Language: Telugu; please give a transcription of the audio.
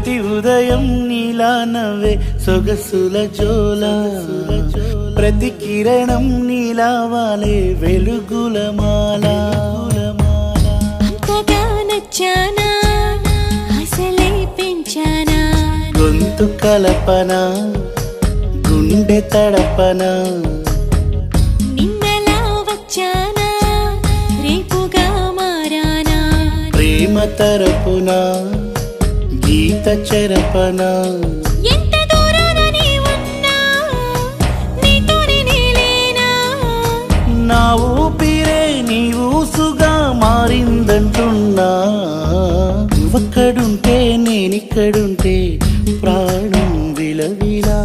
ప్రతి ఉదయం నీలా నవ్వే సొగసుల జోల ప్రతి కిరణం నీలా వాలే వెలుగుల మాల అంతగా నచ్చానా అసలే పెంచానా గొంతు కలపన గుండె తడపన నిన్నలా వచ్చానా రేపుగా మారానా ప్రేమ తరపున గీత చెరపన ఎంత దూరాన నీ ఉన్నా నీతోనే నేలేనా నా ఊపిరే నీ ఊసుగా మారిందంటున్నా నువ్వక్కడుంటే నేనిక్కడుంటే ప్రాణం విలవిలా